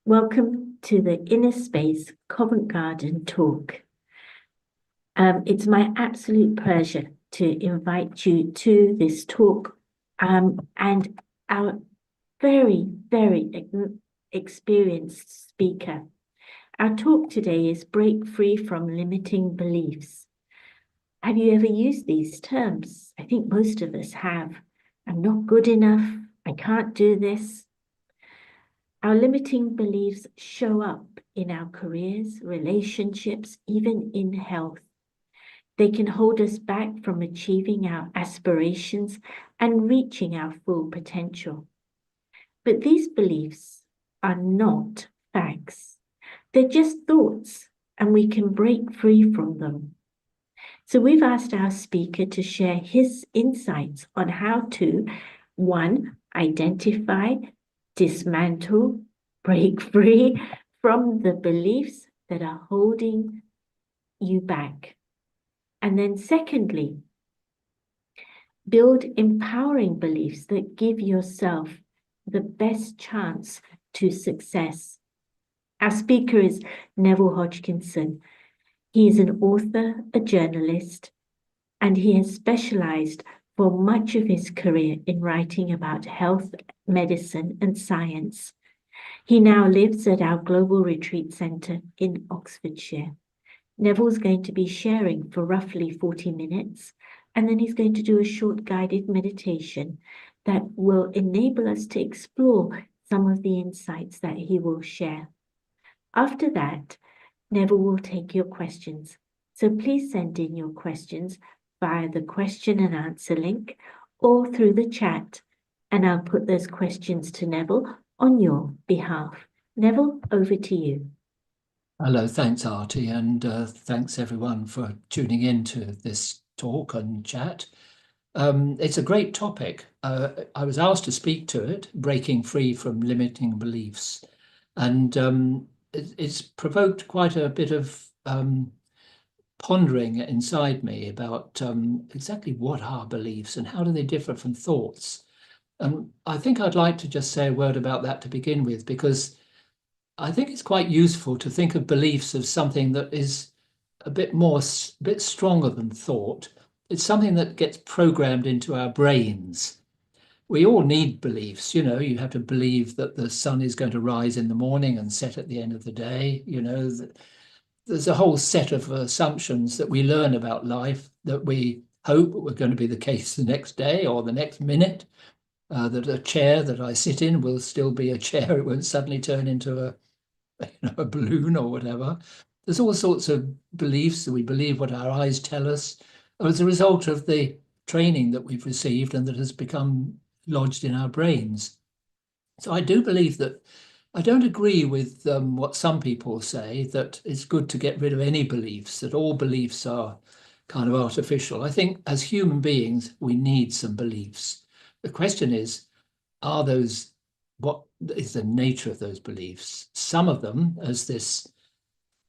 Welcome to the Inner Space Covent Garden talk. It's my absolute pleasure to invite you to this talk and our very experienced speaker. Our talk today is Break Free from Limiting Beliefs. Have you ever used these terms? I think most of us have. I'm not good enough. I can't do this. Our limiting beliefs show up in our careers, relationships, even in health. They can hold us back from achieving our aspirations and reaching our full potential. But these beliefs are not facts. They're just thoughts, and we can break free from them. So we've asked our speaker to share his insights on how to, one, identify, dismantle, break free from the beliefs that are holding you back. And then secondly, build empowering beliefs that give yourself the best chance to success. Our speaker is Neville Hodgkinson. He is an author, a journalist, and he has specialised for much of his career in writing about health, medicine, and science. He now lives at our Global Retreat Centre in Oxfordshire. Neville's going to be sharing for roughly 40 minutes, and then he's going to do a short guided meditation that will enable us to explore some of the insights that he will share. After that, Neville will take your questions. So please send in your questions via the question and answer link or through the chat, and I'll put those questions to Neville on your behalf. Neville, over to you. Hello, thanks Artie, and thanks everyone for tuning in to this talk and chat. It's a great topic. I was asked to speak to it, breaking free from limiting beliefs, and it's provoked quite a bit of pondering inside me about exactly what are beliefs and how do they differ from thoughts. And I think I'd like to just say a word about that to begin with, because I think it's quite useful to think of beliefs as something that is a bit stronger than thought. It's something that gets programmed into our brains. We all need beliefs. You have to believe that the sun is going to rise in the morning and set at the end of the day. There's a whole set of assumptions that we learn about life that we hope were going to be the case the next day or the next minute. That a chair that I sit in will still be a chair. It won't suddenly turn into a balloon or whatever. There's all sorts of beliefs that we believe what our eyes tell us as a result of the training that we've received and that has become lodged in our brains. So I do believe that I don't agree with what some people say, that it's good to get rid of any beliefs, that all beliefs are kind of artificial. I think as human beings, we need some beliefs. The question is, what is the nature of those beliefs? Some of them, as this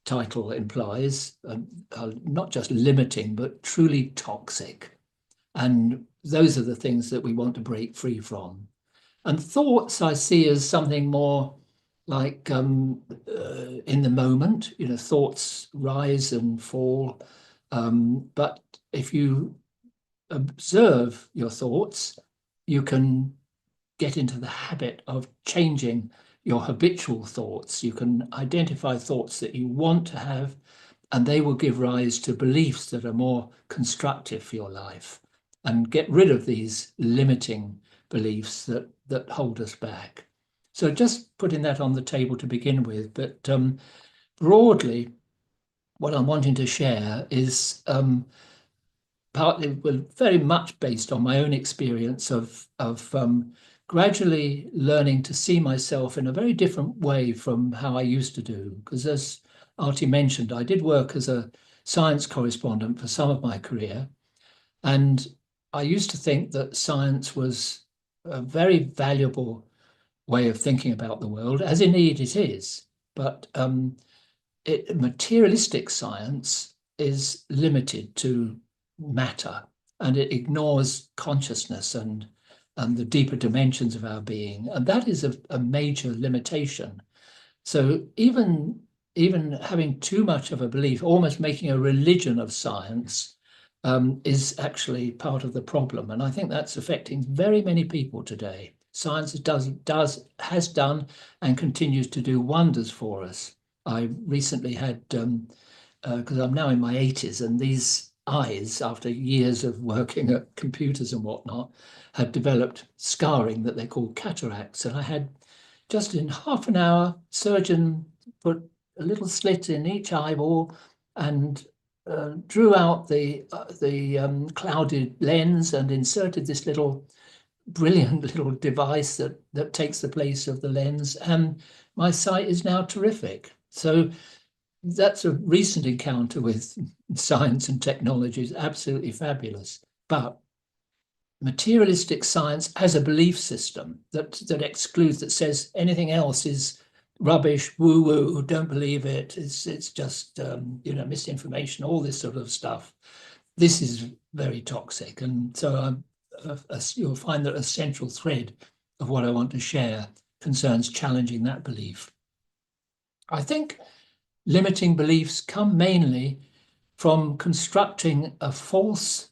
title implies, are not just limiting, but truly toxic. And those are the things that we want to break free from. And thoughts I see as something more like in the moment, thoughts rise and fall. But if you observe your thoughts, you can get into the habit of changing your habitual thoughts. You can identify thoughts that you want to have, and they will give rise to beliefs that are more constructive for your life, and get rid of these limiting beliefs that hold us back. So just putting that on the table to begin with, but broadly, what I'm wanting to share is partly, very much based on my own experience of gradually learning to see myself in a very different way from how I used to do. Because as Artie mentioned, I did work as a science correspondent for some of my career. And I used to think that science was a very valuable way of thinking about the world, as indeed it is. But materialistic science is limited to matter, and it ignores consciousness and the deeper dimensions of our being. And that is a major limitation. So even having too much of a belief, almost making a religion of science, is actually part of the problem. And I think that's affecting very many people today. Science has done and continues to do wonders for us. I recently had, because I'm now in my 80s, and these eyes, after years of working at computers and whatnot, had developed scarring that they call cataracts. And I had, just in half an hour, surgeon put a little slit in each eyeball and drew out the clouded lens and inserted this brilliant little device that takes the place of the lens, and my sight is now terrific. So that's a recent encounter with science and technology. Is absolutely fabulous. But materialistic science has a belief system that excludes, that says anything else is rubbish, woo-woo, don't believe it, it's just misinformation, all this sort of stuff. This is very toxic, and so you'll find that a central thread of what I want to share concerns challenging that belief. I think limiting beliefs come mainly from constructing a false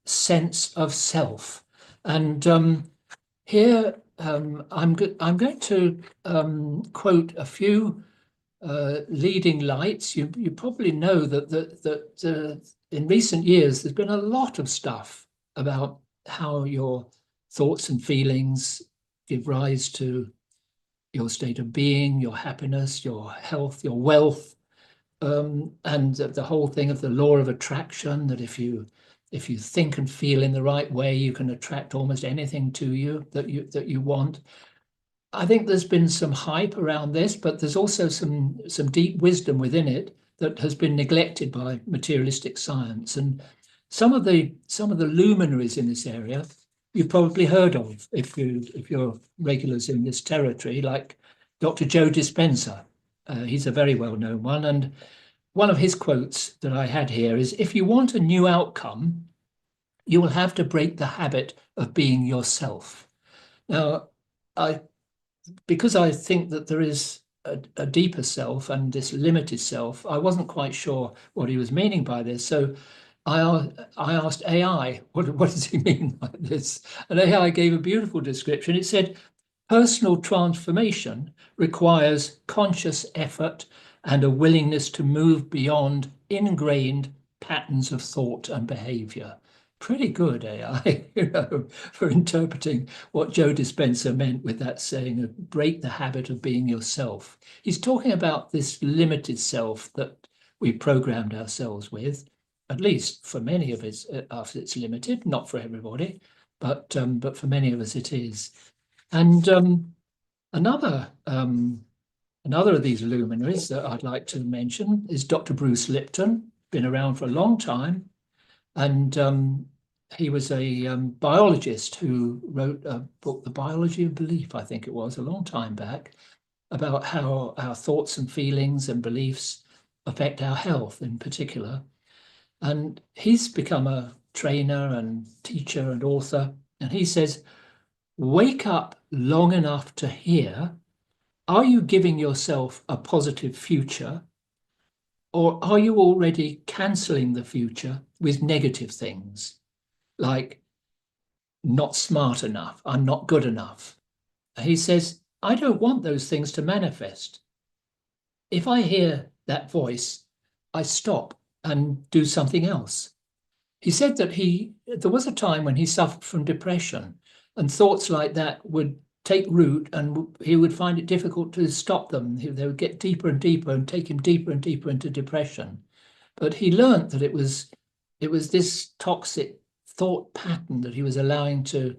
sense of self. And here I'm going to quote a few leading lights. You probably know that in recent years there's been a lot of stuff about how your thoughts and feelings give rise to your state of being, your happiness, your health, your wealth, and the whole thing of the law of attraction, that if you think and feel in the right way, you can attract almost anything to you that you want. I think there's been some hype around this, but there's also some deep wisdom within it that has been neglected by materialistic science. And some of the luminaries in this area you've probably heard of if you're regulars in this territory, like Dr. Joe Dispenza. He's a very well-known one, and one of his quotes that I had here is, "If you want a new outcome, you will have to break the habit of being yourself." Now, because I think that there is a deeper self and this limited self, I wasn't quite sure what he was meaning by this. So I asked AI, what does he mean by this? And AI gave a beautiful description. It said, "Personal transformation requires conscious effort and a willingness to move beyond ingrained patterns of thought and behavior." Pretty good AI, for interpreting what Joe Dispenza meant with that saying, break the habit of being yourself. He's talking about this limited self that we programmed ourselves with. At least for many of us, it's limited, not for everybody, but for many of us it is. And another of these luminaries that I'd like to mention is Dr. Bruce Lipton, been around for a long time. And he was a biologist who wrote a book, The Biology of Belief, I think it was, a long time back, about how our thoughts and feelings and beliefs affect our health in particular. And he's become a trainer and teacher and author. And he says, "Wake up long enough to hear, are you giving yourself a positive future? Or are you already cancelling the future with negative things like not smart enough, I'm not good enough?" He says, "I don't want those things to manifest. If I hear that voice, I stop and do something else." He said that there was a time when he suffered from depression, and thoughts like that would take root and he would find it difficult to stop them. They would get deeper and deeper and take him deeper and deeper into depression. But he learned that it was this toxic thought pattern that he was allowing to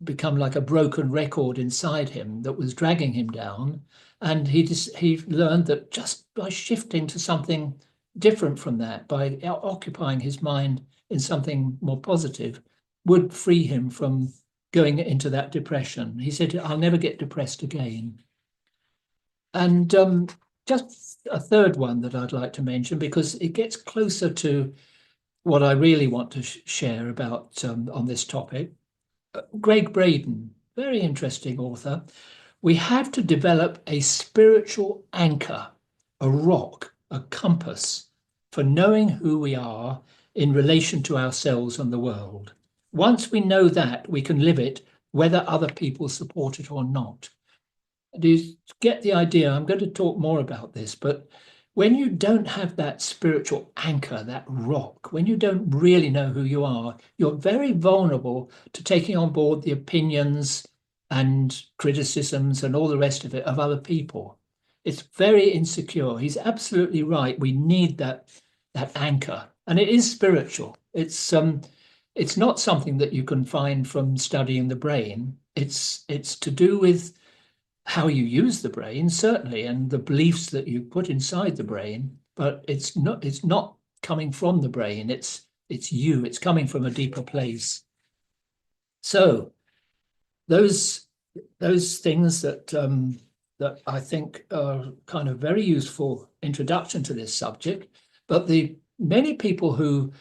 become like a broken record inside him that was dragging him down. And he learned that just by shifting to something different from that, by occupying his mind in something more positive, would free him from going into that depression. He said, "I'll never get depressed again." And just a third one that I'd like to mention, because it gets closer to what I really want to share about on this topic. Greg Braden, very interesting author, we have to develop a spiritual anchor, a rock, a compass for knowing who we are in relation to ourselves and the world. Once we know that, we can live it whether other people support it or not. Do you get the idea? I'm going to talk more about this, but when you don't have that spiritual anchor, that rock, when you don't really know who you are, you're very vulnerable to taking on board the opinions and criticisms and all the rest of it of other people. It's very insecure. He's absolutely right. We need that anchor, and it is spiritual. It's not something that you can find from studying the brain. It's to do with how you use the brain, certainly, and the beliefs that you put inside the brain, but it's not coming from the brain. It's you. It's coming from a deeper place. So those things that that I think are kind of very useful introduction to this subject. But the many people who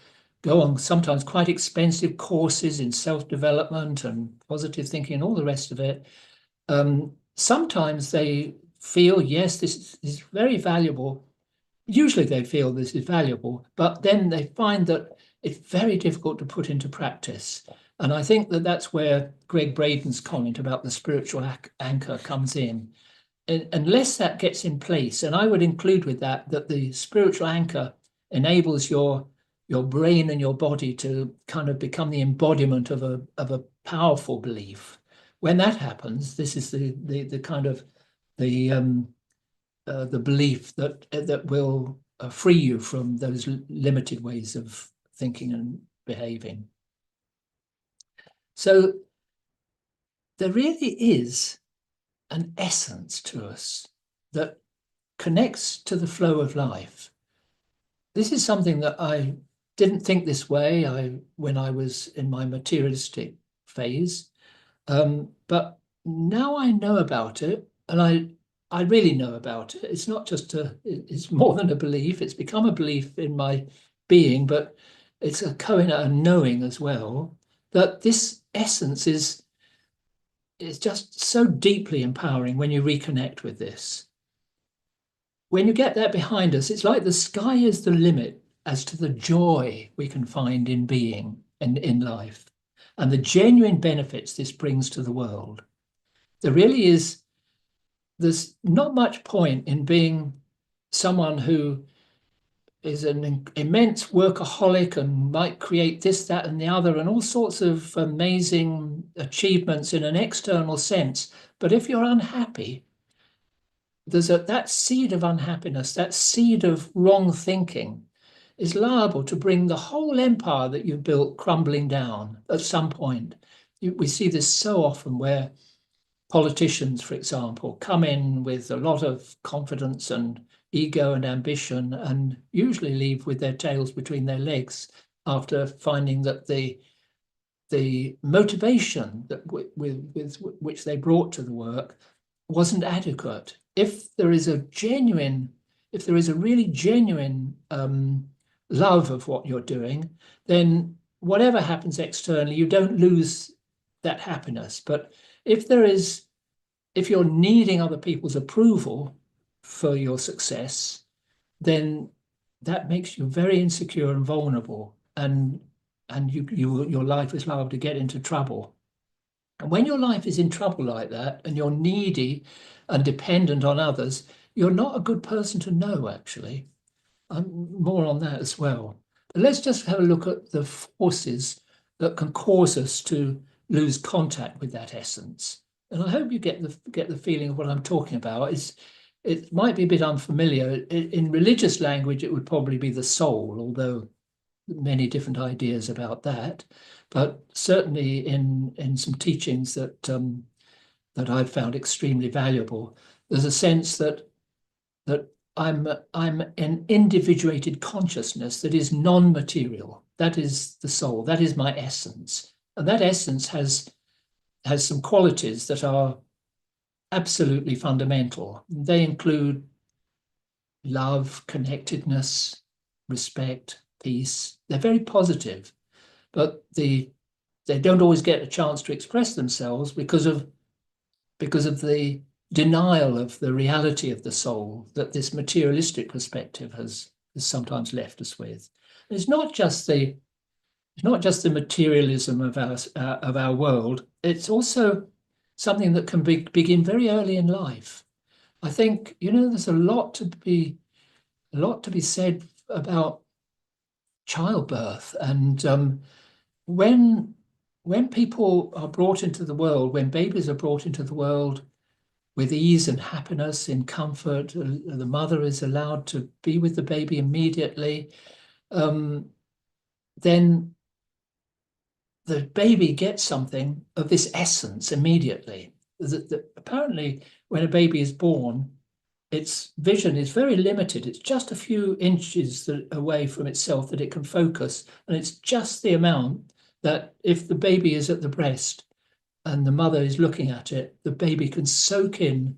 go on sometimes quite expensive courses in self-development and positive thinking and all the rest of it, sometimes they feel, yes, this is very valuable. Usually they feel this is valuable, but then they find that it's very difficult to put into practice. And I think that that's where Greg Braden's comment about the spiritual anchor comes in. Unless that gets in place, and I would include with that the spiritual anchor enables your brain and your body to kind of become the embodiment of a powerful belief. When that happens, this is the kind of the belief that will free you from those limited ways of thinking and behaving. So there really is an essence to us that connects to the flow of life. This is something that I didn't think this way when I was in my materialistic phase. But now I know about it, and I really know about it. It's not just it's more than a belief. It's become a belief in my being, but it's a knowing as well, that this essence is just so deeply empowering when you reconnect with this. When you get that behind us, it's like the sky is the limit as to the joy we can find in being and in life, and the genuine benefits this brings to the world. There's not much point in being someone who is an immense workaholic and might create this, that, and the other, and all sorts of amazing achievements in an external sense. But if you're unhappy, there's that seed of unhappiness, that seed of wrong thinking is liable to bring the whole empire that you've built crumbling down at some point. We see this so often where politicians, for example, come in with a lot of confidence and ego and ambition and usually leave with their tails between their legs after finding that the motivation that with which they brought to the work wasn't adequate. If there is a really genuine love of what you're doing, then whatever happens externally, you don't lose that happiness. But if you're needing other people's approval for your success, then that makes you very insecure and vulnerable, and your life is liable to get into trouble. And when your life is in trouble like that, and you're needy and dependent on others, you're not a good person to know, actually. More on that as well. But let's just have a look at the forces that can cause us to lose contact with that essence. And I hope you get the feeling of what I'm talking about. It might be a bit unfamiliar. In religious language, it would probably be the soul, although many different ideas about that. But certainly in some teachings that I've found extremely valuable, there's a sense that I'm an individuated consciousness that is non-material. That is the soul. That is my essence, and that essence has some qualities that are absolutely fundamental. They include love, connectedness, respect, peace. They're very positive, but they don't always get a chance to express themselves because of the denial of the reality of the soul that this materialistic perspective has sometimes left us with. And it's not just the materialism of our world. It's also something that can begin very early in life. I think, there's a lot to be said about childbirth, and when people are brought into the world, when babies are brought into the world with ease and happiness, in comfort, the mother is allowed to be with the baby immediately, then the baby gets something of this essence immediately. Apparently, when a baby is born, its vision is very limited. It's just a few inches away from itself that it can focus. And it's just the amount that if the baby is at the breast and the mother is looking at it, the baby can soak in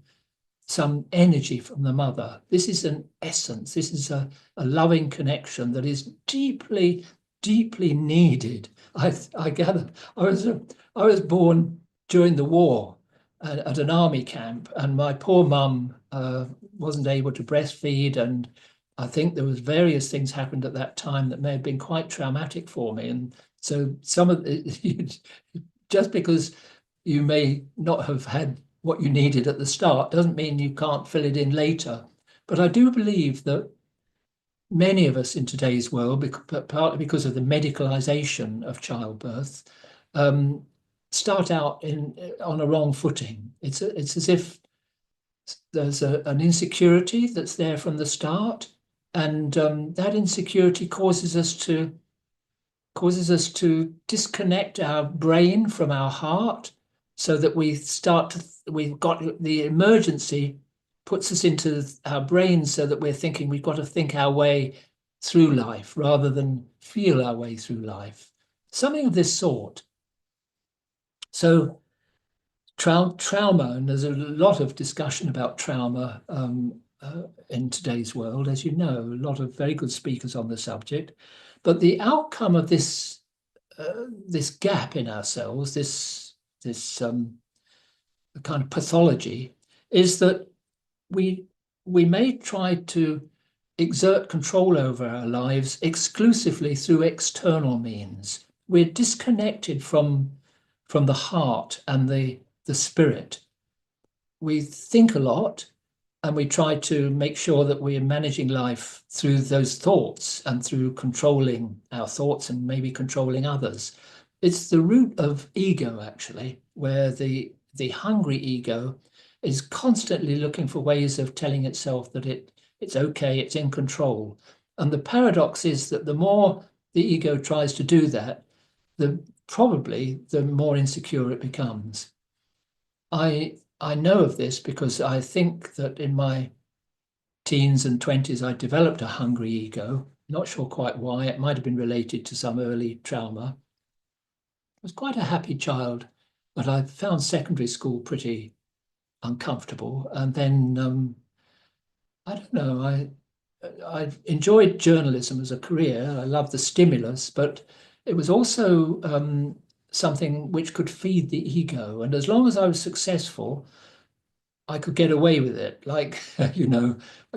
some energy from the mother. This is an essence. This is a loving connection that is deeply, deeply needed. I gather I was born during the war at an army camp, and my poor mum wasn't able to breastfeed, and I think there was various things happened at that time that may have been quite traumatic for me. And so some of it, just because you may not have had what you needed at the start doesn't mean you can't fill it in later. But I do believe that many of us in today's world, partly because of the medicalization of childbirth, start out on a wrong footing. It's as if there's an insecurity that's there from the start, and that insecurity causes us to disconnect our brain from our heart, so that we've got the emergency puts us into our brains, so that we're thinking we've got to think our way through life rather than feel our way through life. Something of this sort. So trauma, and there's a lot of discussion about trauma in today's world, as you know, a lot of very good speakers on the subject. But the outcome of this gap in ourselves, this kind of pathology, is that we may try to exert control over our lives exclusively through external means. We're disconnected from the heart and the spirit. We think a lot, and we try to make sure that we're managing life through those thoughts and through controlling our thoughts and maybe controlling others. It's the root of ego, actually, where the hungry ego is constantly looking for ways of telling itself that it's okay, it's in control. And the paradox is that the more the ego tries to do that, probably the more insecure it becomes. I know of this because I think that in my teens and 20s, I developed a hungry ego. Not sure quite why. It might have been related to some early trauma. I was quite a happy child, but I found secondary school pretty uncomfortable. And then, I don't know, I enjoyed journalism as a career. I loved the stimulus, but it was also something which could feed the ego. And as long as I was successful, I could get away with it. Like, I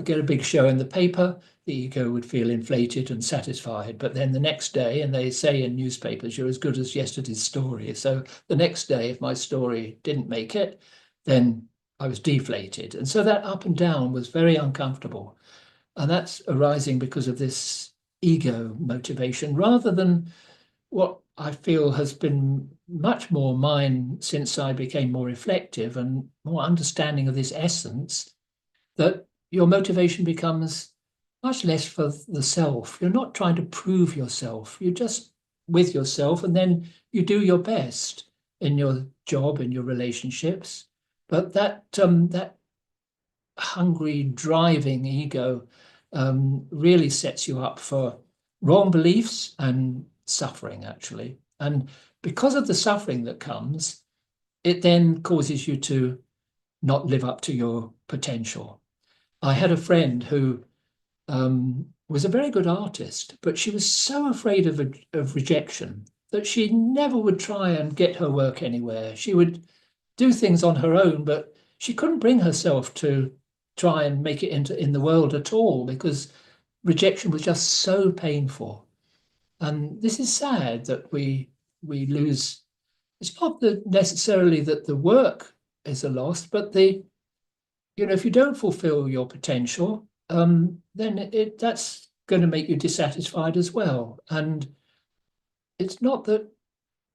get a big show in the paper, the ego would feel inflated and satisfied. But then the next day, and they say in newspapers, you're as good as yesterday's story. So the next day, if my story didn't make it, then I was deflated. And so that up and down was very uncomfortable. And that's arising because of this ego motivation, rather than what I feel has been much more mine since I became more reflective and more understanding of this essence, that your motivation becomes much less for the self. You're not trying to prove yourself. You're just with yourself, and then you do your best in your job, in your relationships. But that hungry, driving ego really sets you up for wrong beliefs and suffering, actually. And because of the suffering that comes, it then causes you to not live up to your potential. I had a friend who was a very good artist, but she was so afraid of rejection that she never would try and get her work anywhere. She would do things on her own, but she couldn't bring herself to try and make it in the world at all, because rejection was just so painful. And this is sad that we lose. It's not necessarily that the work is a loss, but if you don't fulfill your potential, then that's going to make you dissatisfied as well. And it's not that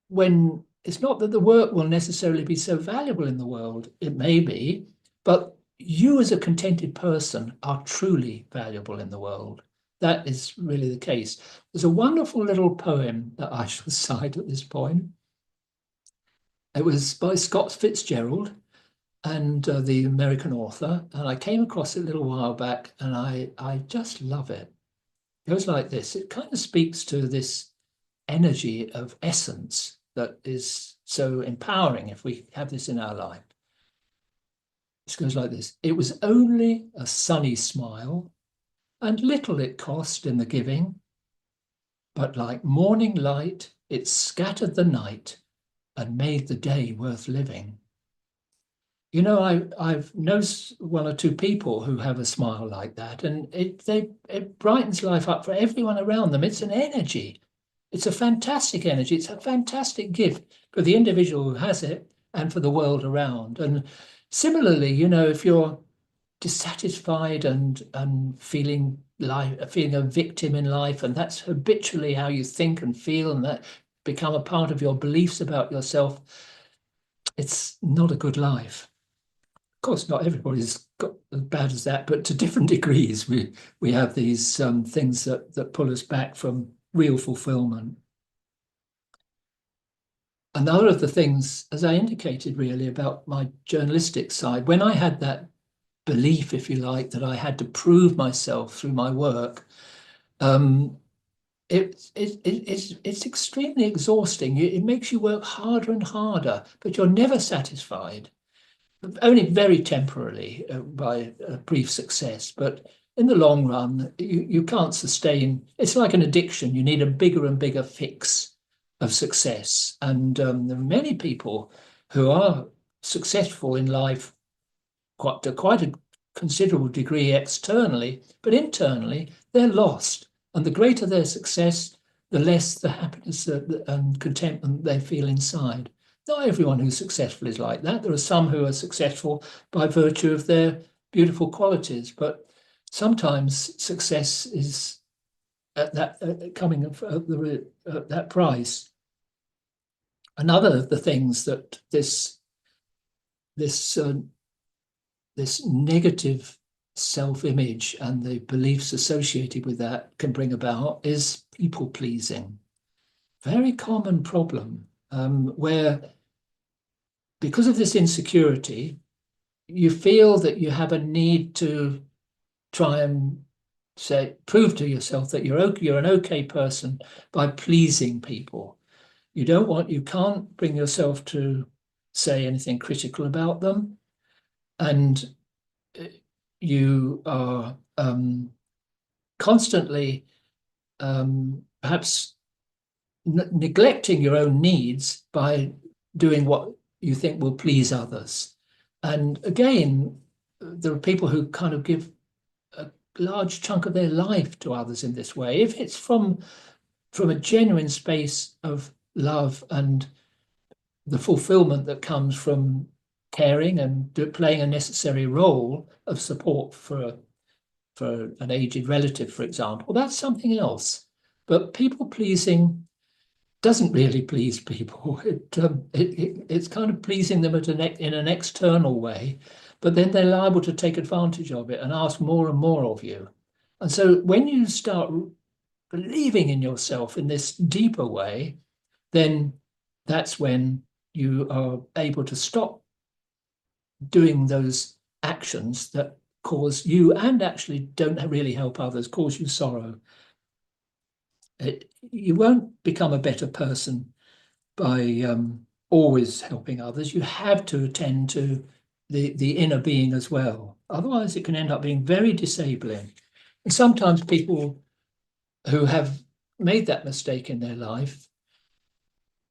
the work will necessarily be so valuable in the world. It may be, but you as a contented person are truly valuable in the world. That is really the case. There's a wonderful little poem that I shall cite at this point. It was by Scott Fitzgerald, and the American author, and I came across it a little while back, and I just love it. It goes like this. It kind of speaks to this energy of essence that is so empowering if we have this in our life. It goes like this. It was only a sunny smile, and little it cost in the giving, but like morning light, it scattered the night and made the day worth living. I've known one or two people who have a smile like that, and it brightens life up for everyone around them. It's an energy. It's a fantastic energy. It's a fantastic gift for the individual who has it and for the world around. And similarly, if you're dissatisfied and feeling a victim in life, and that's habitually how you think and feel, and that become a part of your beliefs about yourself, it's not a good life. Of course, not everybody's got as bad as that, but to different degrees, we have these things that pull us back from real fulfillment. Another of the things, as I indicated really about my journalistic side, when I had that belief, if you like, that I had to prove myself through my work, it's extremely exhausting. It makes you work harder and harder, but you're never satisfied. Only very temporarily by a brief success, but in the long run, you can't sustain. It's like an addiction. You need a bigger and bigger fix of success. And there are many people who are successful in life to quite a considerable degree externally, but internally, they're lost. And the greater their success, the less the happiness and contentment they feel inside. Not everyone who's successful is like that. There are some who are successful by virtue of their beautiful qualities, but sometimes success is at that coming at that price. Another of the things that this negative self-image and the beliefs associated with that can bring about is people pleasing. Very common problem. Where because of this insecurity, you feel that you have a need to try and prove to yourself that you're an okay person by pleasing people. You can't bring yourself to say anything critical about them, and you are constantly perhaps neglecting your own needs by doing what you think will please others. And again, there are people who kind of give a large chunk of their life to others in this way. If it's from a genuine space of love and the fulfillment that comes from caring and playing a necessary role of support for an aged relative, for example, that's something else. But people pleasing doesn't really please people. It's kind of pleasing them in an external way, but then they're liable to take advantage of it and ask more and more of you. And so when you start believing in yourself in this deeper way, then that's when you are able to stop doing those actions that cause you, and actually don't really help others, cause you sorrow. You won't become a better person by always helping others. You have to attend to the inner being as well. Otherwise, it can end up being very disabling. And sometimes people who have made that mistake in their life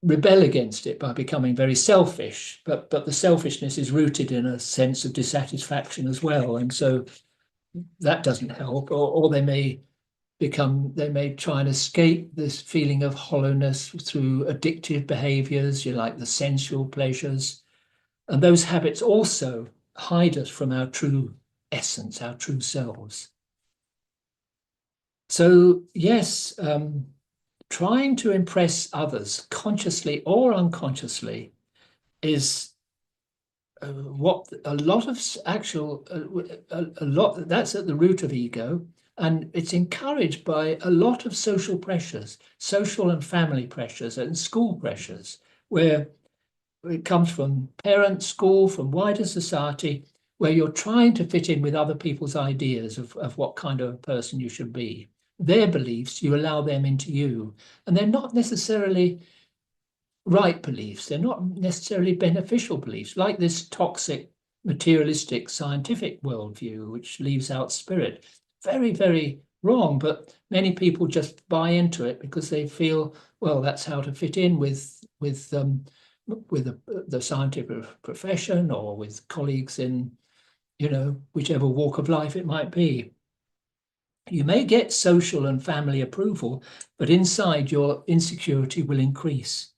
rebel against it by becoming very selfish, but the selfishness is rooted in a sense of dissatisfaction as well, and so that doesn't help. Or they may try and escape this feeling of hollowness through addictive behaviors, like the sensual pleasures, and those habits also hide us from our true essence, our true selves. So yes, trying to impress others, consciously or unconsciously, is what a lot of a lot that's at the root of ego, and it's encouraged by a lot of social pressures, social and family pressures, and school pressures, where it comes from parents, school, from wider society, where you're trying to fit in with other people's ideas of what kind of a person you should be. Their beliefs, you allow them into you, and they're not necessarily right beliefs. They're not necessarily beneficial beliefs, like this toxic, materialistic, scientific worldview, which leaves out spirit. Very, very wrong, but many people just buy into it because they feel, well, that's how to fit in with the scientific profession, or with colleagues in, whichever walk of life it might be. You may get social and family approval, but inside your insecurity will increase.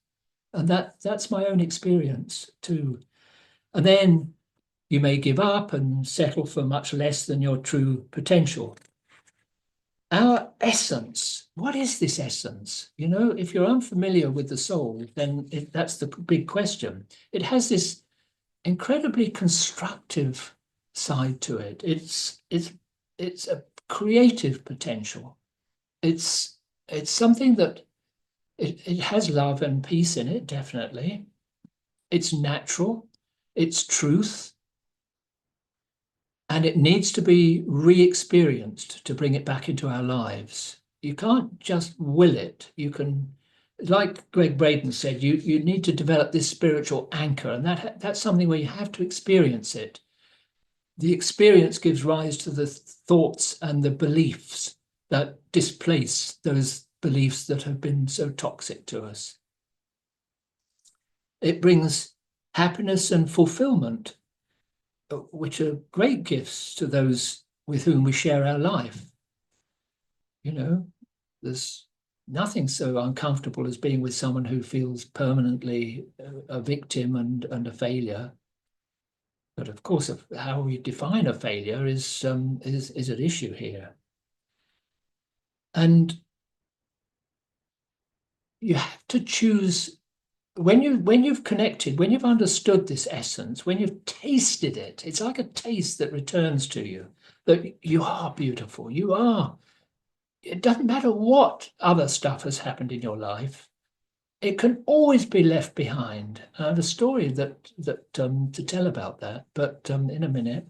And that's my own experience too. And then you may give up and settle for much less than your true potential. Our essence, what is this essence? If you're unfamiliar with the soul, then that's the big question. It has this incredibly constructive side to it. It's a creative potential. It's something that it has love and peace in it, definitely. It's natural, it's truth, and it needs to be re-experienced to bring it back into our lives. You can't just will it. You can, like Greg Braden said, you need to develop this spiritual anchor, and that's something where you have to experience it. The experience gives rise to the thoughts and the beliefs that displace those beliefs that have been so toxic to us. It brings happiness and fulfillment, which are great gifts to those with whom we share our life. There's nothing so uncomfortable as being with someone who feels permanently a victim and a failure. But of course, how we define a failure is an issue here. And you have to choose, when you've connected, when you've understood this essence, when you've tasted it, it's like a taste that returns to you, that you are beautiful, you are. It doesn't matter what other stuff has happened in your life. It can always be left behind. I have a story that to tell about that, but in a minute.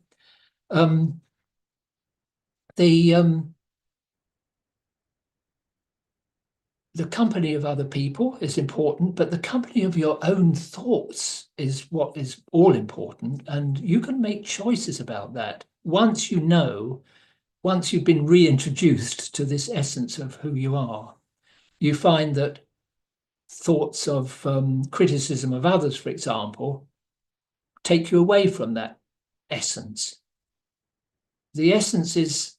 The company of other people is important, but the company of your own thoughts is what is all important. And you can make choices about that once you've been reintroduced to this essence of who you are. You find that thoughts of criticism of others, for example, take you away from that essence. The essence is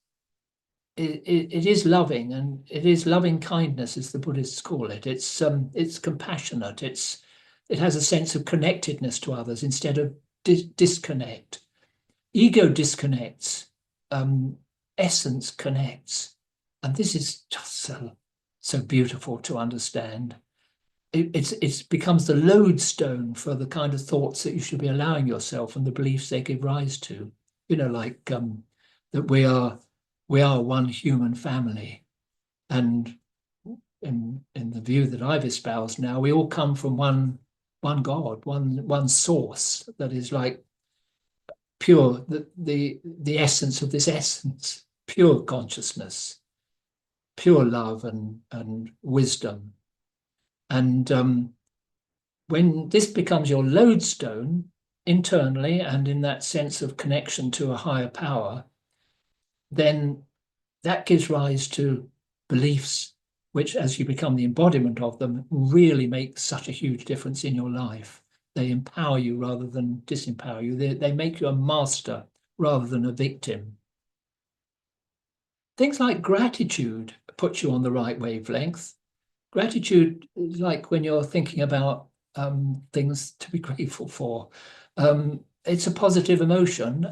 it is loving, and it is loving kindness, as the Buddhists call it. It's compassionate. It has a sense of connectedness to others instead of disconnect. Ego disconnects, essence connects, and this is just so beautiful to understand. It becomes the lodestone for the kind of thoughts that you should be allowing yourself and the beliefs they give rise to. Like that we are one human family, and in the view that I've espoused now, we all come from one God, one source that is like pure, the essence of this essence, pure consciousness, pure love and wisdom. And when this becomes your lodestone internally, and in that sense of connection to a higher power, then that gives rise to beliefs which, as you become the embodiment of them, really make such a huge difference in your life. They empower you rather than disempower you. They make you a master rather than a victim. Things like gratitude put you on the right wavelength. Gratitude is like when you're thinking about things to be grateful for. It's a positive emotion,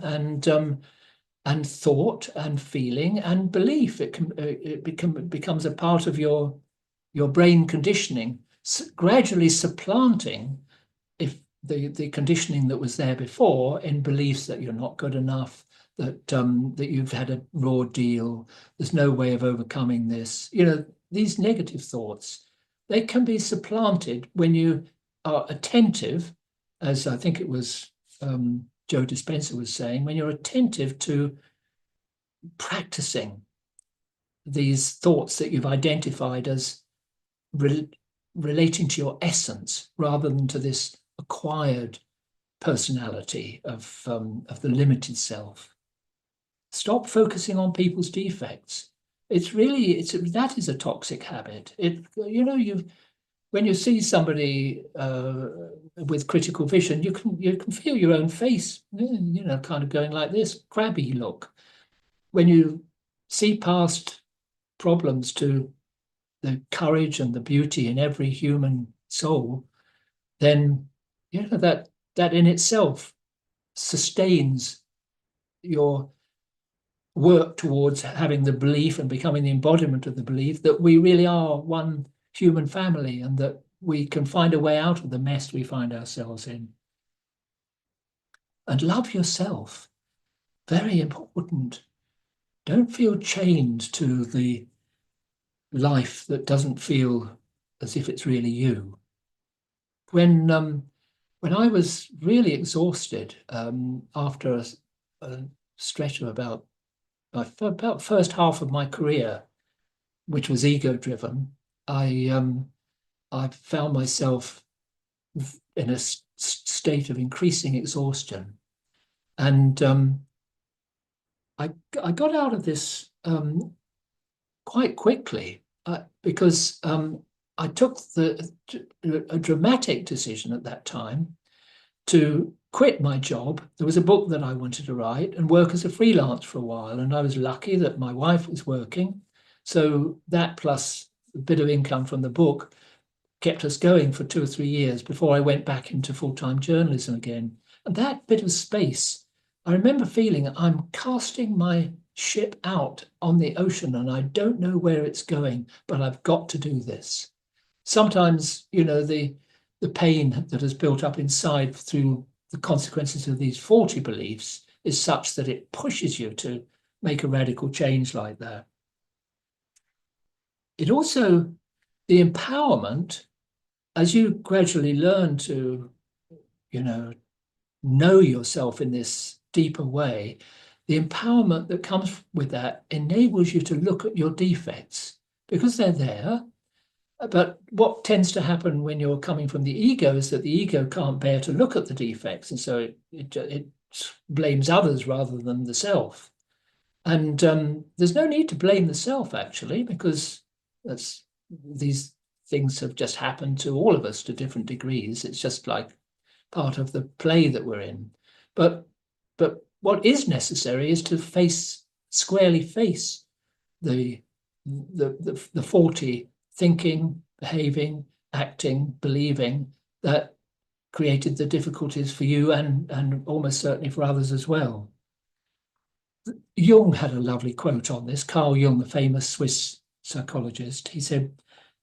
and thought and feeling and belief. It becomes a part of your brain conditioning, gradually supplanting if the conditioning that was there before in beliefs that you're not good enough, that you've had a raw deal, there's no way of overcoming this. These negative thoughts, they can be supplanted when you are attentive, as I think it was Joe Dispenza was saying, when you're attentive to practicing these thoughts that you've identified as relating to your essence rather than to this acquired personality of the limited self. Stop focusing on people's defects. That is a toxic habit. When you see somebody with critical vision, you can feel your own face, kind of going like this, crabby look. When you see past problems to the courage and the beauty in every human soul, then that in itself sustains your work towards having the belief and becoming the embodiment of the belief that we really are one human family and that we can find a way out of the mess we find ourselves in. And love yourself. Very important. Don't feel chained to the life that doesn't feel as if it's really you. When I was really exhausted after a stretch of about first half of my career, which was ego-driven, I found myself in a state of increasing exhaustion, and I got out of this quite quickly because I took a dramatic decision at that time to quit my job. There was a book that I wanted to write and work as a freelance for a while, and I was lucky that my wife was working, so that plus a bit of income from the book kept us going for 2 or 3 years before I went back into full-time journalism again. And that bit of space, I remember feeling I'm casting my ship out on the ocean and I don't know where it's going, but I've got to do this. Sometimes, the pain that has built up inside through the consequences of these faulty beliefs is such that it pushes you to make a radical change like that. It also, the empowerment, as you gradually learn to, know yourself in this deeper way, the empowerment that comes with that enables you to look at your defects because they're there. But what tends to happen when you're coming from the ego is that the ego can't bear to look at the defects, and so it blames others rather than the self. And there's no need to blame the self, actually, because these things have just happened to all of us to different degrees. It's just like part of the play that we're in. But what is necessary is to squarely face the faulty thinking, behaving, acting, believing that created the difficulties for you and almost certainly for others as well. Jung had a lovely quote on this. Carl Jung, the famous Swiss psychologist, he said,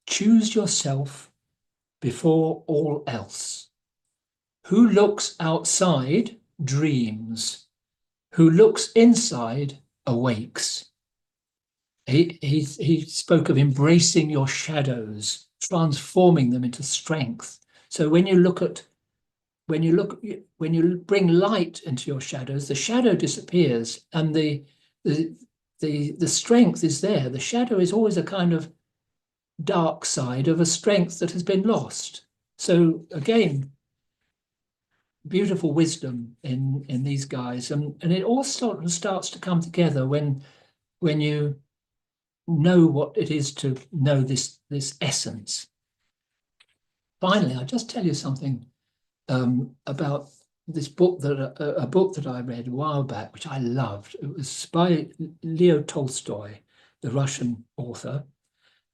"Choose yourself before all else. Who looks outside dreams. Who looks inside awakes." He spoke of embracing your shadows, transforming them into strength. So when you bring light into your shadows, the shadow disappears and the strength is there. The shadow is always a kind of dark side of a strength that has been lost. So again, beautiful wisdom in these guys, and it all sort of starts to come together when you know what it is to know this essence. Finally, I'll just tell you something about this book a book that I read a while back, which I loved. It was by Leo Tolstoy, the Russian author,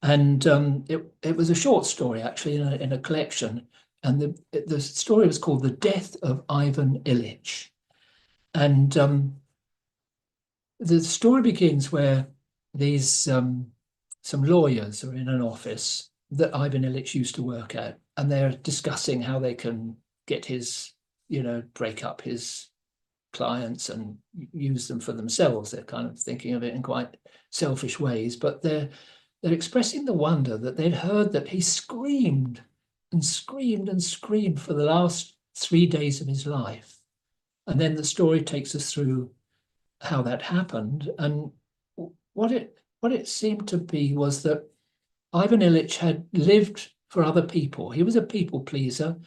and it was a short story actually in a collection, and the story was called "The Death of Ivan Ilyich," and the story begins where these some lawyers are in an office that Ivan Ilyich used to work at, and they're discussing how they can get his, break up his clients and use them for themselves. They're kind of thinking of it in quite selfish ways, but they're expressing the wonder that they'd heard that he screamed and screamed and screamed for the last 3 days of his life. And then the story takes us through how that happened. And what it seemed to be was that Ivan Ilyich had lived for other people. He was a people pleaser,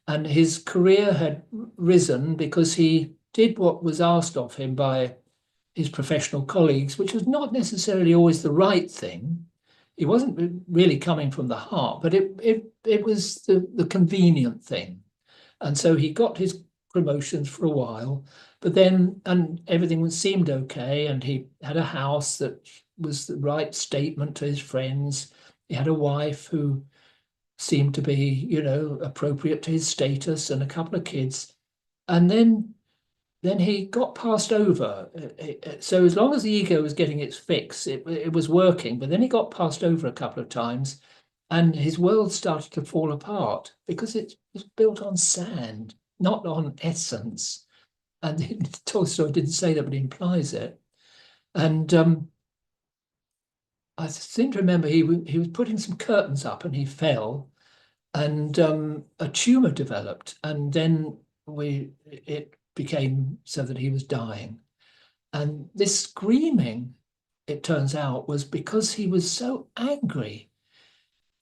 and his career had risen because he did what was asked of him by his professional colleagues, which was not necessarily always the right thing. It wasn't really coming from the heart, but it was the convenient thing. And so he got his promotions for a while, but then, and everything seemed okay, and he had a house that was the right statement to his friends. He had a wife who seemed to be, appropriate to his status, and a couple of kids. And then he got passed over. So as long as the ego was getting its fix, it was working. But then he got passed over a couple of times, and his world started to fall apart because it was built on sand, not on essence. And Tolstoy didn't say that, but he implies it. And I seem to remember he was putting some curtains up, and he fell, and a tumor developed, and then it became so that he was dying. And this screaming, it turns out, was because he was so angry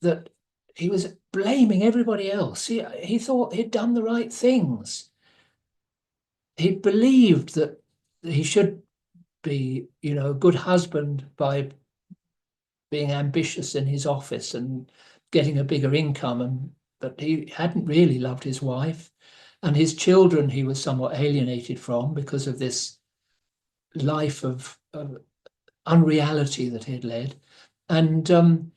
that he was blaming everybody else. He thought he'd done the right things. He believed that he should be, a good husband by being ambitious in his office and getting a bigger income, but he hadn't really loved his wife. And his children he was somewhat alienated from because of this life of unreality that he had led. And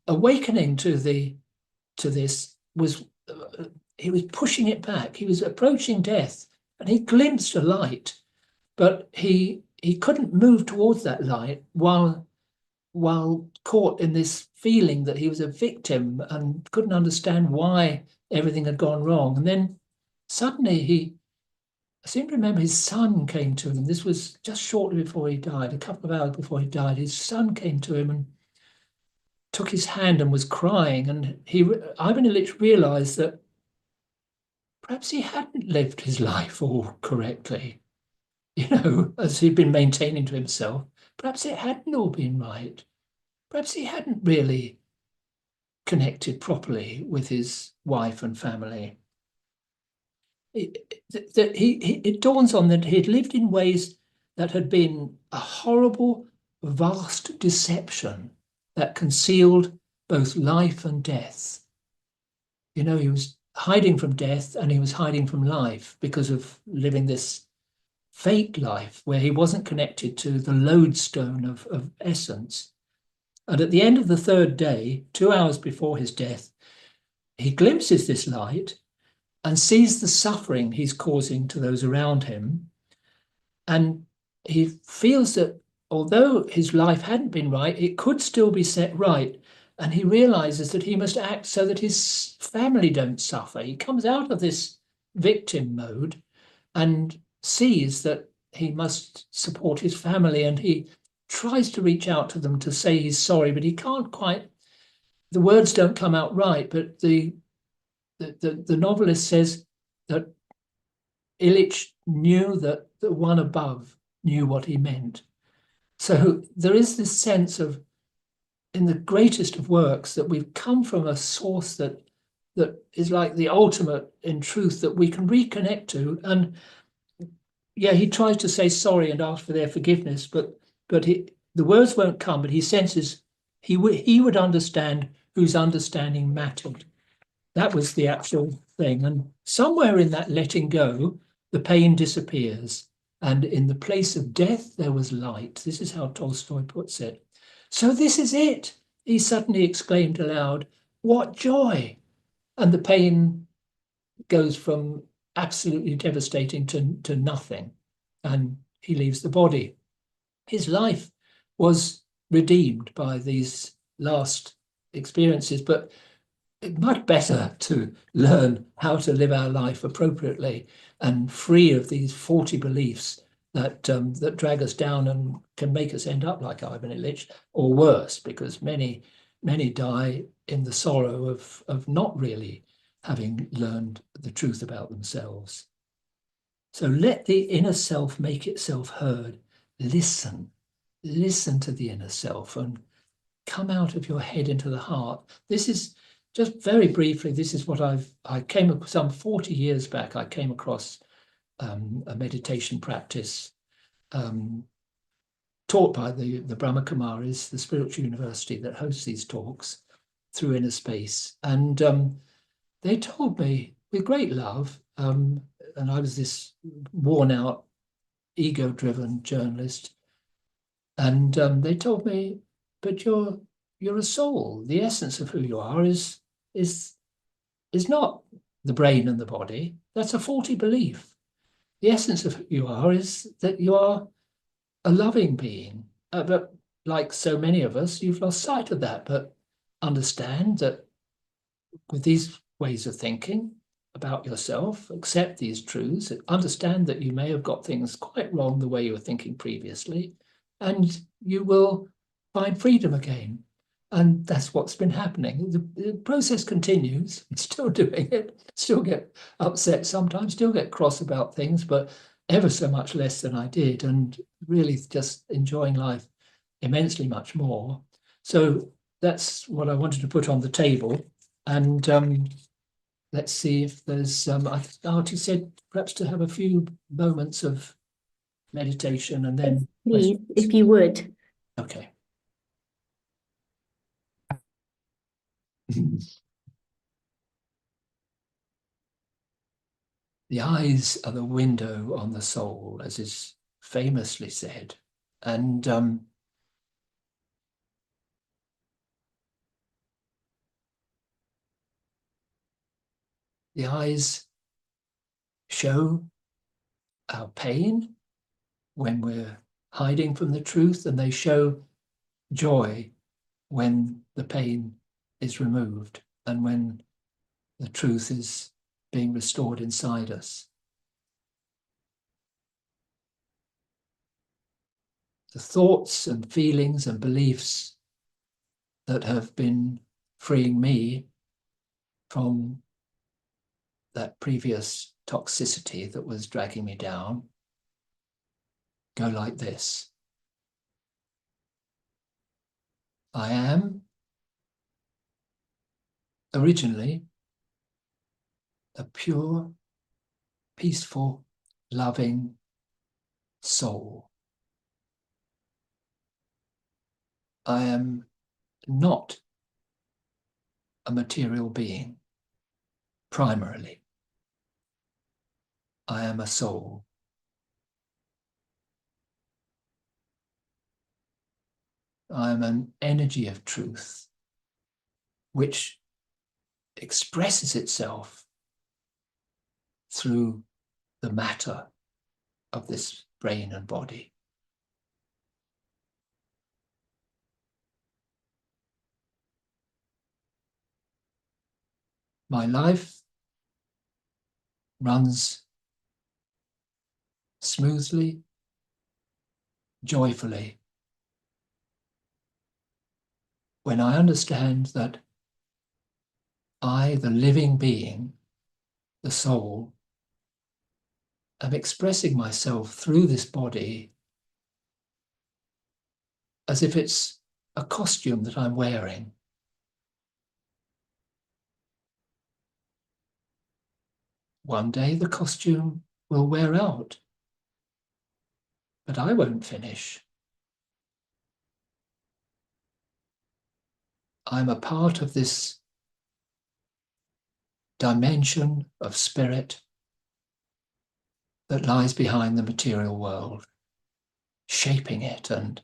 awakening to this was, he was pushing it back. He was approaching death, and he glimpsed a light, but he couldn't move towards that light while caught in this feeling that he was a victim and couldn't understand why everything had gone wrong. And then suddenly I seem to remember his son came to him. This was just shortly before he died, a couple of hours before he died. His son came to him and took his hand and was crying. And Ivan Ilyich realized that perhaps he hadn't lived his life all correctly, as he'd been maintaining to himself. Perhaps it hadn't all been right. Perhaps he hadn't really connected properly with his wife and family. It dawns on that he'd lived in ways that had been a horrible, vast deception that concealed both life and death. He was hiding from death, and he was hiding from life because of living this fake life where he wasn't connected to the lodestone of essence. And at the end of the third day, 2 hours before his death, he glimpses this light and sees the suffering he's causing to those around him. And he feels that although his life hadn't been right, it could still be set right. And he realizes that he must act so that his family don't suffer. He comes out of this victim mode and sees that he must support his family, and he tries to reach out to them to say he's sorry, but he can't quite, the words don't come out right. But the novelist says that Ilyich knew that the one above knew what he meant. So there is this sense of, in the greatest of works, that we've come from a source that is like the ultimate in truth that we can reconnect to. And yeah, he tries to say sorry and ask for their forgiveness, but the words won't come, but he senses he would understand whose understanding mattered. That was the actual thing. And somewhere in that letting go, the pain disappears. And in the place of death, there was light. This is how Tolstoy puts it. So this is it, he suddenly exclaimed aloud. What joy! And the pain goes from absolutely devastating to nothing. And he leaves the body. His life was redeemed by these last experiences, but it's much better to learn how to live our life appropriately and free of these faulty beliefs that that drag us down and can make us end up like Ivan Illich, or worse, because many die in the sorrow of not really having learned the truth about themselves. So let the inner self make itself heard. Listen to the inner self and come out of your head into the heart. This is just very briefly, this is what I came some 40 years back, I came across a meditation practice taught by the Brahma Kumaris, the spiritual university that hosts these talks through Inner Space. And they told me with great love, and I was this worn out, ego-driven journalist, and they told me, but you're a soul. The essence of who you are is not the brain and the body. That's a faulty belief. The essence of who you are is that you are a loving being. But like so many of us, you've lost sight of that. But understand that with these ways of thinking about yourself, accept these truths, understand that you may have got things quite wrong the way you were thinking previously, and you will find freedom again. And that's what's been happening. The process continues. I'm still doing it, still get upset sometimes, still get cross about things, but ever so much less than I did, and really just enjoying life immensely much more. So that's what I wanted to put on the table. And let's see if there's, Artie said perhaps to have a few moments of meditation and then Please, if you would. Okay. The eyes are the window on the soul, as is famously said. And the eyes show our pain when we're hiding from the truth, and they show joy when the pain is removed and when the truth is being restored inside us. The thoughts and feelings and beliefs that have been freeing me from that previous toxicity that was dragging me down go like this. I am originally a pure, peaceful, loving soul. I am not a material being, primarily. I am a soul. I am an energy of truth, which expresses itself through the matter of this brain and body. My life runs smoothly, joyfully, when I understand that I, the living being, the soul, am expressing myself through this body as if it's a costume that I'm wearing. One day the costume will wear out, but I won't finish. I'm a part of this dimension of spirit that lies behind the material world, shaping it and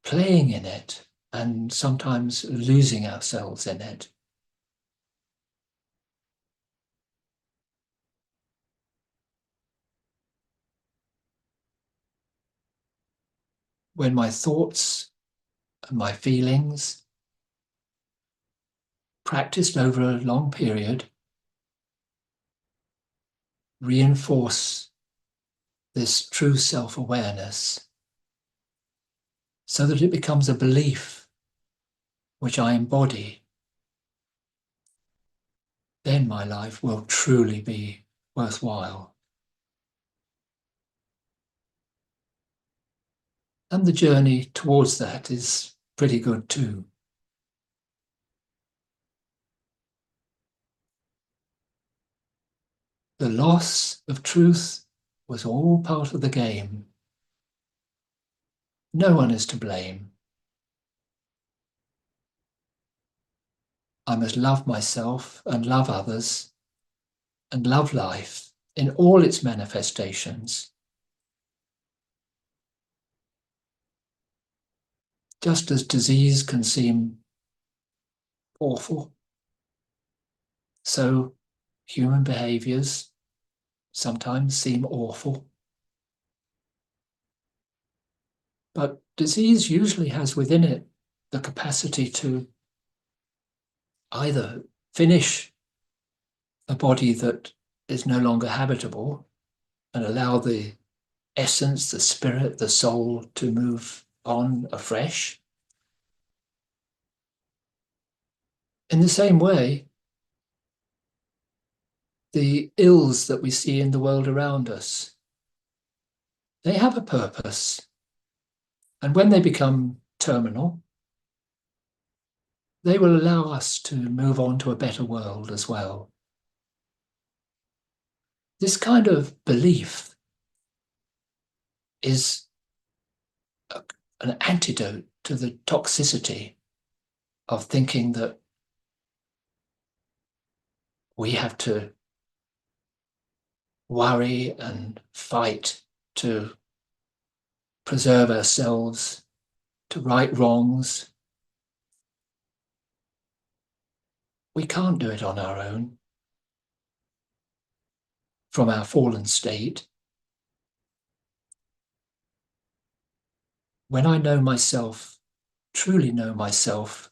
playing in it, and sometimes losing ourselves in it. When my thoughts and my feelings, practiced over a long period, reinforce this true self-awareness so that it becomes a belief which I embody, then my life will truly be worthwhile. And the journey towards that is pretty good too. The loss of truth was all part of the game. No one is to blame. I must love myself and love others and love life in all its manifestations. Just as disease can seem awful, so human behaviors sometimes seem awful. But disease usually has within it the capacity to either finish a body that is no longer habitable and allow the essence, the spirit, the soul to move on afresh. In the same way, the ills that we see in the world around us, they have a purpose. And when they become terminal, they will allow us to move on to a better world as well. This kind of belief is an antidote to the toxicity of thinking that we have to worry and fight to preserve ourselves, to right wrongs. We can't do it on our own from our fallen state. When I know myself, truly know myself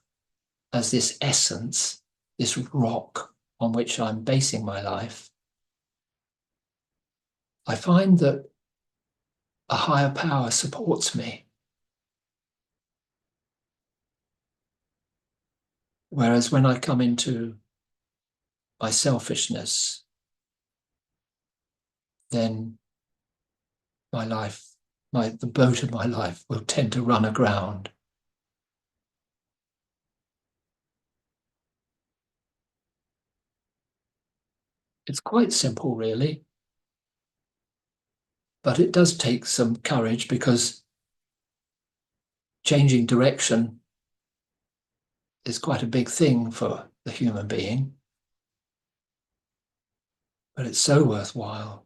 as this essence, this rock on which I'm basing my life, I find that a higher power supports me. Whereas when I come into my selfishness, then my life, the boat of my life will tend to run aground. It's quite simple, really. But it does take some courage because changing direction is quite a big thing for the human being. But it's so worthwhile.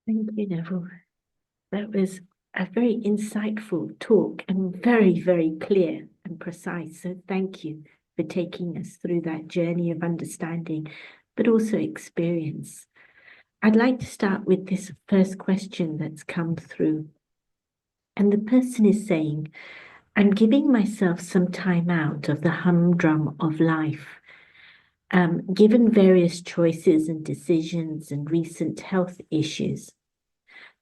Thank you, Neville. That was a very insightful talk and very, very clear and precise. So thank you for taking us through that journey of understanding, but also experience. I'd like to start with this first question that's come through. And the person is saying, I'm giving myself some time out of the humdrum of life. Given various choices and decisions and recent health issues,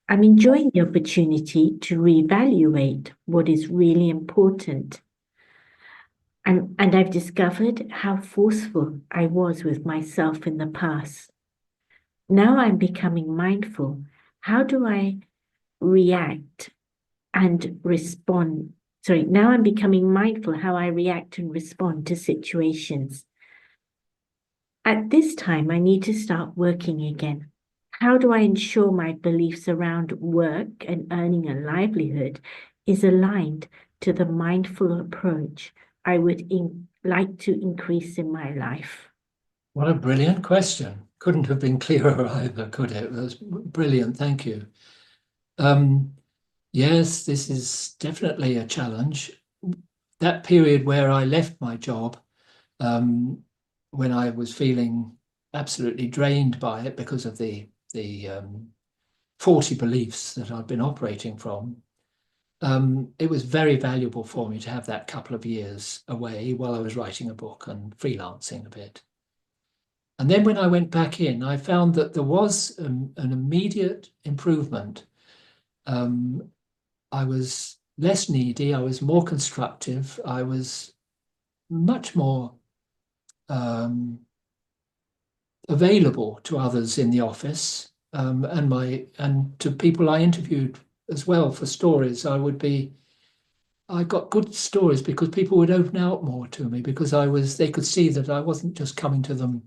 I'm enjoying the opportunity to reevaluate what is really important. And I've discovered how forceful I was with myself in the past. Now I'm becoming mindful. How do I react and respond? Sorry, now I'm becoming mindful how I react and respond to situations. At this time, I need to start working again. How do I ensure my beliefs around work and earning a livelihood is aligned to the mindful approach I would like to increase in my life? What a brilliant question. Couldn't have been clearer either, could it? That's brilliant. Thank you. Yes, this is definitely a challenge. That period where I left my job, when I was feeling absolutely drained by it because of the faulty beliefs that I'd been operating from, it was very valuable for me to have that couple of years away while I was writing a book and freelancing a bit. And then when I went back in, I found that there was an immediate improvement. I was less needy, I was more constructive, I was much more available to others in the office, and to people I interviewed as well for stories. I got good stories because people would open out more to me because they could see that I wasn't just coming to them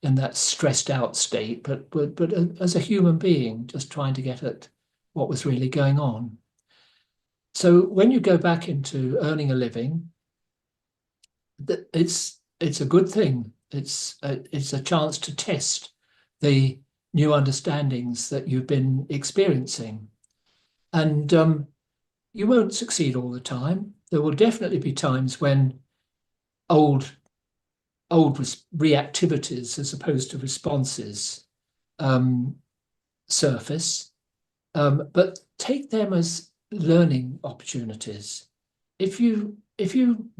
in that stressed out state, but as a human being, just trying to get at what was really going on. So when you go back into earning a living, it's a good thing. It's a chance to test the new understandings that you've been experiencing. And you won't succeed all the time. There will definitely be times when old reactivities as opposed to responses surface, but take them as learning opportunities. If you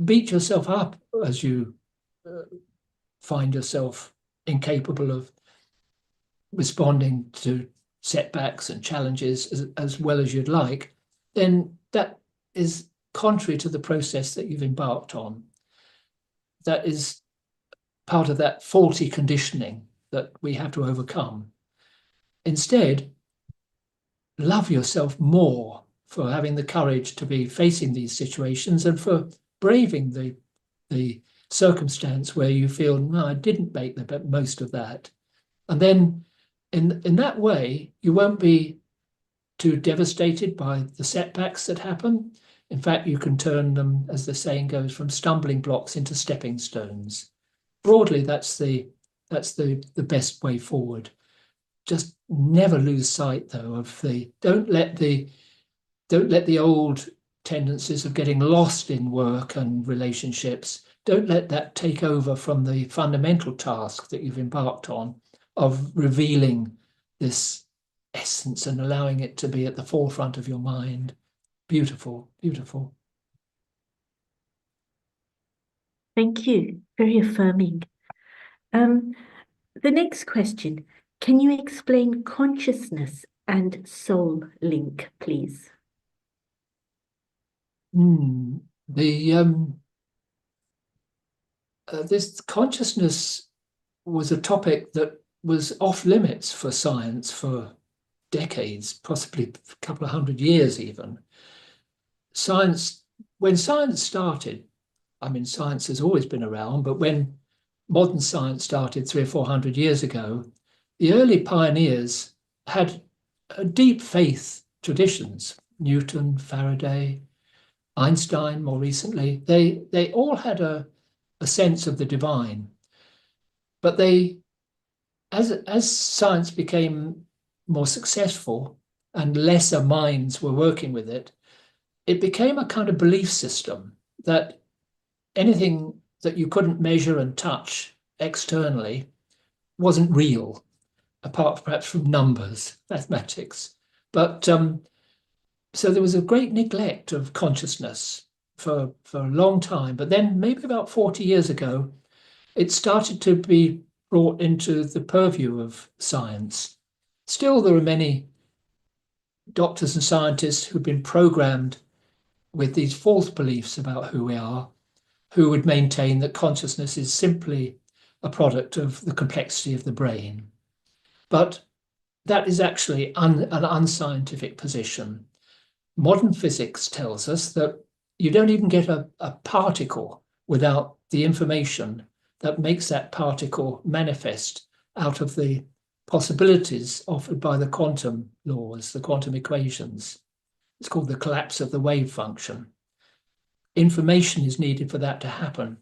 beat yourself up as you find yourself incapable of responding to setbacks and challenges as well as you'd like, then that is contrary to the process that you've embarked on. That is part of that faulty conditioning that we have to overcome. Instead, love yourself more for having the courage to be facing these situations and for braving the circumstance where you feel, no, I didn't make the most of that. And then in that way, you won't be too devastated by the setbacks that happen. In fact, you can turn them, as the saying goes, from stumbling blocks into stepping stones. Broadly, that's the best way forward. Just never lose sight, though, of don't let the old tendencies of getting lost in work and relationships, don't let that take over from the fundamental task that you've embarked on of revealing this essence and allowing it to be at the forefront of your mind. Beautiful, beautiful. Thank you. Very affirming. The next question, can you explain consciousness and soul link, please? This consciousness was a topic that was off limits for science for decades, possibly a couple of 100 years even. When science started, I mean, science has always been around, but when modern science started 300 or 400 years ago, the early pioneers had a deep faith traditions. Newton, Faraday, Einstein, more recently, they all had a sense of the divine. But as science became more successful and lesser minds were working with it, it became a kind of belief system that anything that you couldn't measure and touch externally wasn't real, apart perhaps from numbers, mathematics. But so there was a great neglect of consciousness for a long time. But then maybe about 40 years ago, it started to be brought into the purview of science. Still, there are many doctors and scientists who've been programmed with these false beliefs about who we are, who would maintain that consciousness is simply a product of the complexity of the brain. But that is actually an unscientific position. Modern physics tells us that you don't even get a particle without the information that makes that particle manifest out of the possibilities offered by the quantum laws, the quantum equations. It's called the collapse of the wave function. Information is needed for that to happen.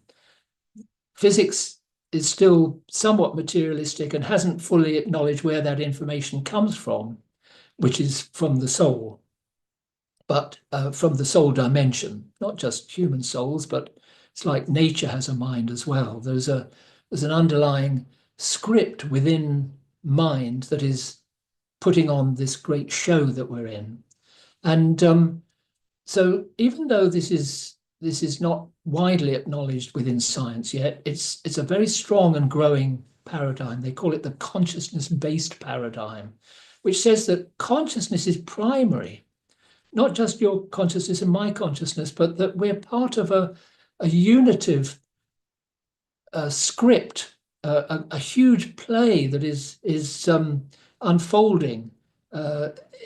Physics is still somewhat materialistic and hasn't fully acknowledged where that information comes from, which is from the soul, but from the soul dimension, not just human souls, but it's like nature has a mind as well. There's an underlying script within mind that is putting on this great show that we're in. And so even though this is not widely acknowledged within science yet, it's a very strong and growing paradigm. They call it the consciousness-based paradigm, which says that consciousness is primary, not just your consciousness and my consciousness, but that we're part of a unitive script, a huge play that is unfolding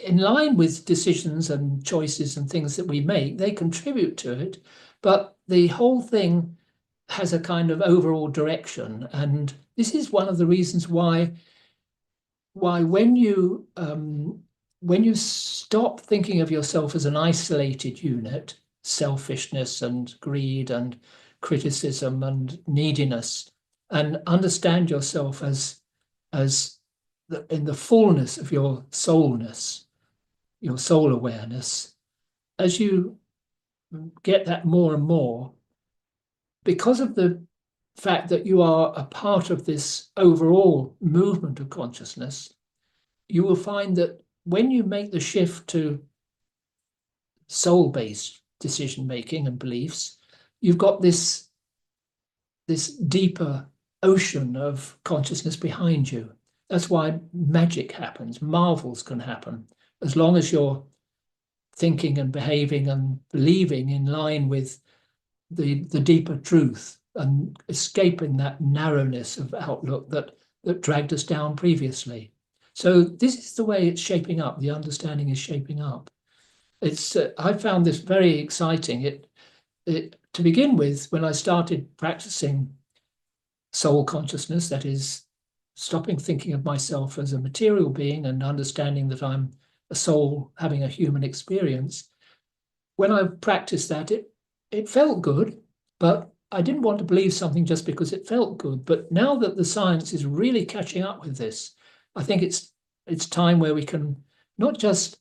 in line with decisions and choices and things that we make. They contribute to it, but the whole thing has a kind of overall direction. And this is one of the reasons why when you stop thinking of yourself as an isolated unit, selfishness and greed and criticism and neediness, and understand yourself as in the fullness of your soulness, your soul awareness, as you get that more and more, because of the fact that you are a part of this overall movement of consciousness, you will find that when you make the shift to soul-based decision-making and beliefs, you've got this deeper ocean of consciousness behind you. That's why magic happens, marvels can happen, as long as you're thinking and behaving and believing in line with the deeper truth and escaping that narrowness of outlook that dragged us down previously. So this is the way it's shaping up. The understanding is shaping up. I found this very exciting. To begin with, when I started practicing soul consciousness, that is, stopping thinking of myself as a material being and understanding that I'm a soul having a human experience, when I practiced that, it felt good, but I didn't want to believe something just because it felt good. But now that the science is really catching up with this, I think it's time where we can not just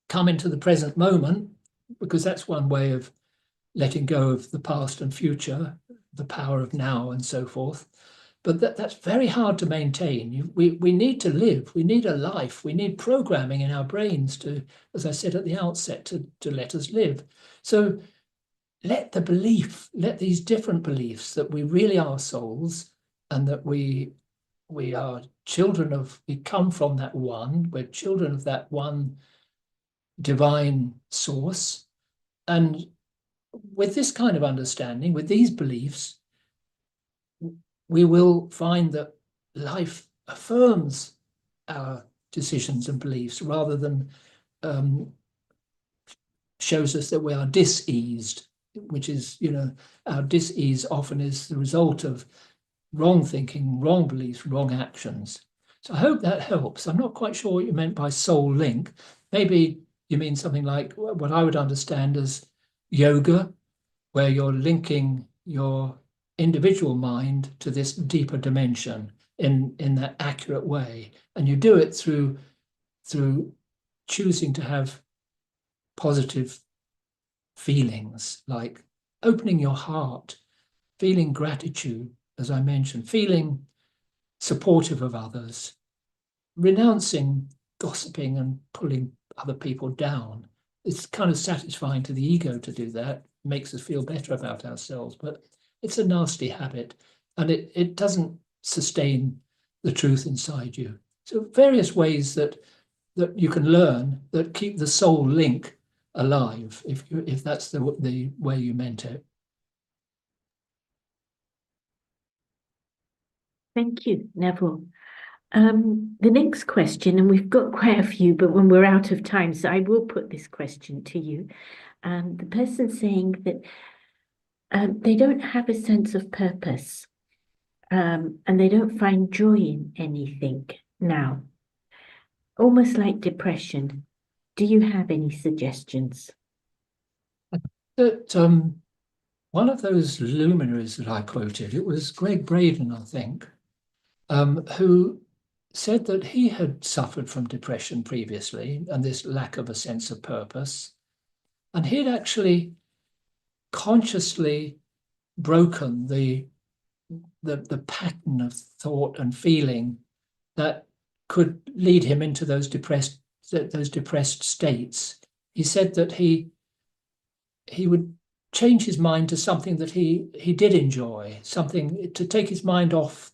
come into the present moment, because that's one way of letting go of the past and future, the power of now and so forth. But that's very hard to maintain. We need to live. We need a life. We need programming in our brains to, as I said at the outset, to let us live. So let these different beliefs that we really are souls and that we are children of, we come from that one, we're children of that one divine source. And with this kind of understanding, with these beliefs, we will find that life affirms our decisions and beliefs rather than shows us that we are diseased, which is, our dis-ease often is the result of wrong thinking, wrong beliefs, wrong actions. So I hope that helps. I'm not quite sure what you meant by soul link. Maybe you mean something like what I would understand as yoga, where you're linking your individual mind to this deeper dimension in that accurate way. And you do it through choosing to have positive feelings, like opening your heart, feeling gratitude, as I mentioned, feeling supportive of others, renouncing gossiping and pulling other people down. It's kind of satisfying to the ego to do that, makes us feel better about ourselves, but it's a nasty habit and it doesn't sustain the truth inside you. So various ways that you can learn that keep the soul link alive, if that's the way you meant it. Thank you, Neville. The next question, and we've got quite a few, but when we're out of time, so I will put this question to you. The person saying that they don't have a sense of purpose. and they don't find joy in anything now, almost like depression. Do you have any suggestions? That one of those luminaries that I quoted, it was Greg Braden, I think, who said that he had suffered from depression previously and this lack of a sense of purpose. And he'd actually consciously broken the pattern of thought and feeling that could lead him into those depressed states. He said that he would change his mind to something that he did enjoy, something to take his mind off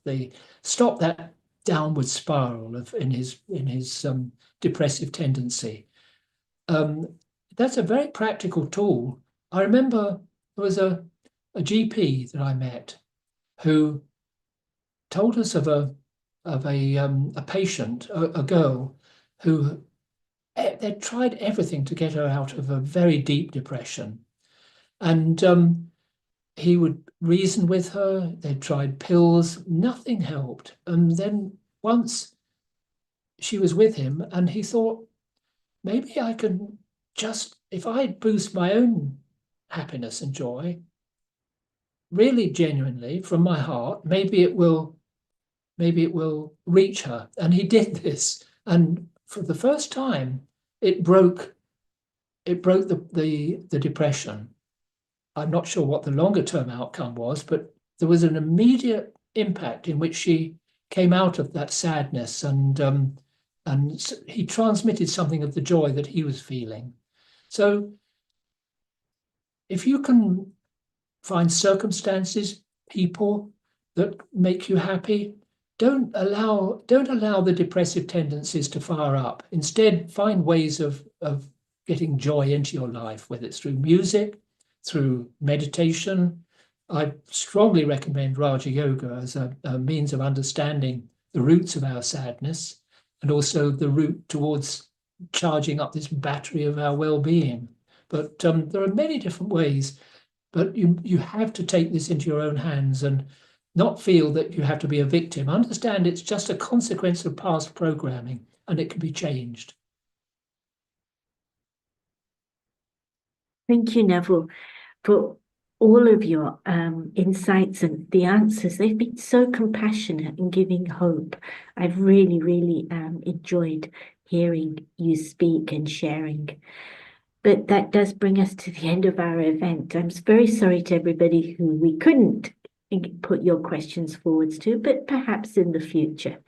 stop that downward spiral in his depressive tendency. That's a very practical tool. I remember there was a GP that I met who told us of a patient, a girl who they'd tried everything to get her out of a very deep depression. And he would reason with her. They tried pills, nothing helped. And then once she was with him, and he thought, maybe I can just, if I boost my own happiness and joy, really genuinely from my heart, maybe it will reach her. And he did this. And for the first time, it broke the depression. I'm not sure what the longer term outcome was, but there was an immediate impact in which she came out of that sadness, and he transmitted something of the joy that he was feeling. So if you can find circumstances, people that make you happy, don't allow the depressive tendencies to fire up. Instead, find ways of getting joy into your life, whether it's through music, through meditation. I strongly recommend Raja Yoga as a means of understanding the roots of our sadness and also the route towards charging up this battery of our well-being. But there are many different ways, but you have to take this into your own hands and not feel that you have to be a victim. Understand it's just a consequence of past programming and it can be changed. Thank you, Neville, for all of your insights and the answers. They've been so compassionate and giving hope. I've really, really enjoyed hearing you speak and sharing. But that does bring us to the end of our event. I'm very sorry to everybody who we couldn't put your questions forwards to, but perhaps in the future.